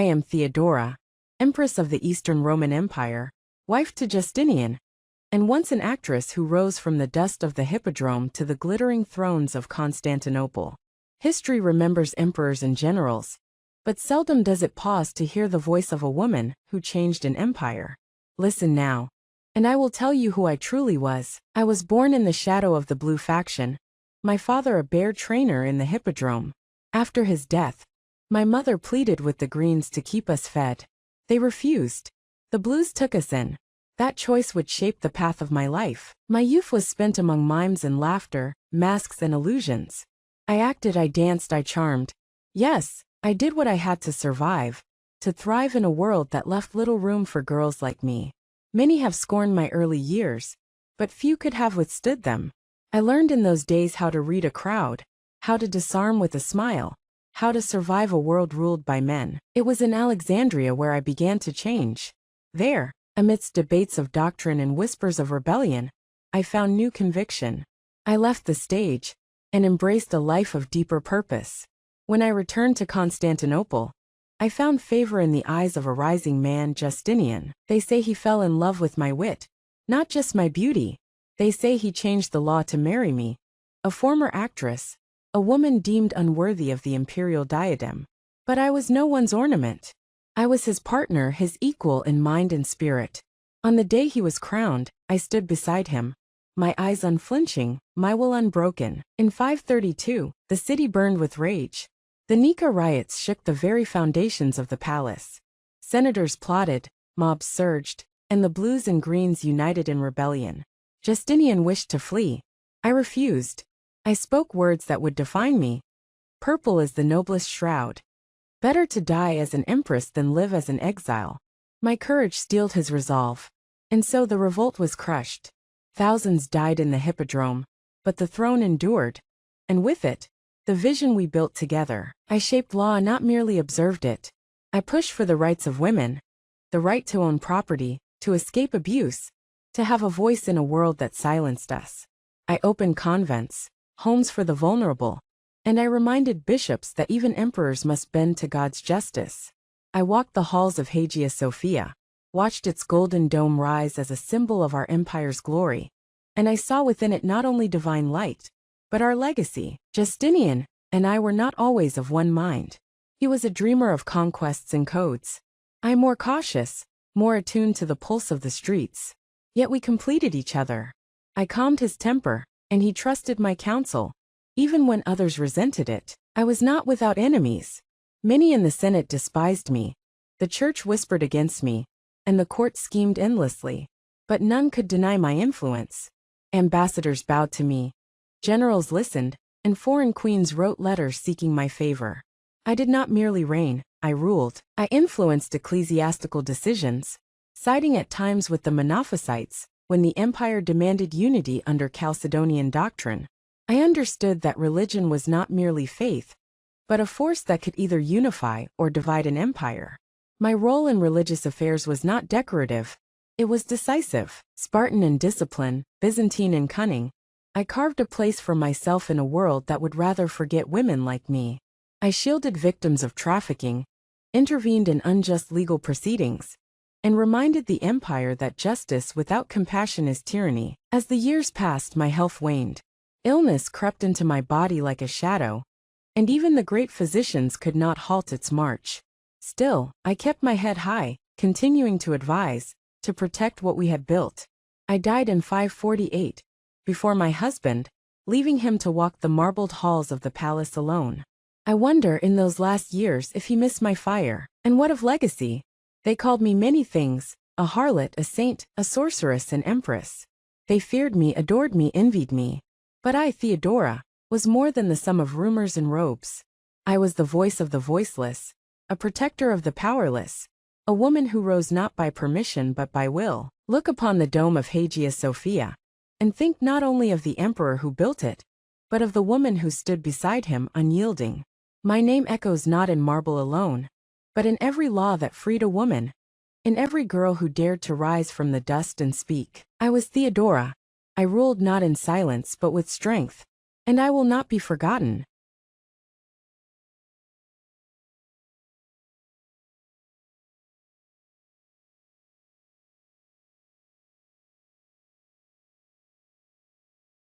I am Theodora, Empress of the Eastern Roman Empire, wife to Justinian, and once an actress who rose from the dust of the hippodrome to the glittering thrones of Constantinople. History remembers emperors and generals, but seldom does it pause to hear the voice of a woman who changed an empire. Listen now, and I will tell you who I truly was. I was born in the shadow of the blue faction, my father a bear trainer in the hippodrome. After his death, my mother pleaded with the greens to keep us fed. They refused. The blues took us in. That choice would shape the path of my life. My youth was spent among mimes and laughter, masks and illusions. I acted, I danced, I charmed. Yes, I did what I had to survive, to thrive in a world that left little room for girls like me. Many have scorned my early years, but few could have withstood them. I learned in those days how to read a crowd, how to disarm with a smile, how to survive a world ruled by men. It was in Alexandria where I began to change. There, amidst debates of doctrine and whispers of rebellion, I found new conviction. I left the stage and embraced a life of deeper purpose. When I returned to Constantinople, I found favor in the eyes of a rising man, Justinian. They say he fell in love with my wit, not just my beauty. They say he changed the law to marry me, a former actress, a woman deemed unworthy of the imperial diadem. But I was no one's ornament. I was his partner, his equal in mind and spirit. On the day he was crowned, I stood beside him, my eyes unflinching, my will unbroken. In 532, the city burned with rage. The Nika riots shook the very foundations of the palace. Senators plotted, mobs surged, and the blues and greens united in rebellion. Justinian wished to flee. I refused. I spoke words that would define me. Purple is the noblest shroud. Better to die as an empress than live as an exile. My courage steeled his resolve. And so the revolt was crushed. Thousands died in the hippodrome, but the throne endured. And with it, the vision we built together. I shaped law, not merely observed it. I pushed for the rights of women, the right to own property, to escape abuse, to have a voice in a world that silenced us. I opened convents, homes for the vulnerable, and I reminded bishops that even emperors must bend to God's justice. I walked the halls of Hagia Sophia, watched its golden dome rise as a symbol of our empire's glory, and I saw within it not only divine light, but our legacy. Justinian and I were not always of one mind. He was a dreamer of conquests and codes. I more cautious, more attuned to the pulse of the streets. Yet we completed each other. I calmed his temper, and he trusted my counsel, even when others resented it. I was not without enemies. Many in the Senate despised me. The church whispered against me, and the court schemed endlessly. But none could deny my influence. Ambassadors bowed to me. Generals listened, and foreign queens wrote letters seeking my favor. I did not merely reign, I ruled. I influenced ecclesiastical decisions, siding at times with the Monophysites when the empire demanded unity under Chalcedonian doctrine. I understood that religion was not merely faith, but a force that could either unify or divide an empire. My role in religious affairs was not decorative. It was decisive. Spartan in discipline, Byzantine in cunning, I carved a place for myself in a world that would rather forget women like me. I shielded victims of trafficking, intervened in unjust legal proceedings, and reminded the empire that justice without compassion is tyranny. As the years passed, my health waned. Illness crept into my body like a shadow, and even the great physicians could not halt its march. Still, I kept my head high, continuing to advise, to protect what we had built. I died in 548, before my husband, leaving him to walk the marbled halls of the palace alone. I wonder in those last years if he missed my fire. And what of legacy? They called me many things, a harlot, a saint, a sorceress, an empress. They feared me, adored me, envied me. But I, Theodora, was more than the sum of rumors and robes. I was the voice of the voiceless, a protector of the powerless, a woman who rose not by permission but by will. Look upon the dome of Hagia Sophia, and think not only of the emperor who built it, but of the woman who stood beside him, unyielding. My name echoes not in marble alone, but in every law that freed a woman, in every girl who dared to rise from the dust and speak. I was Theodora. I ruled not in silence but with strength, and I will not be forgotten.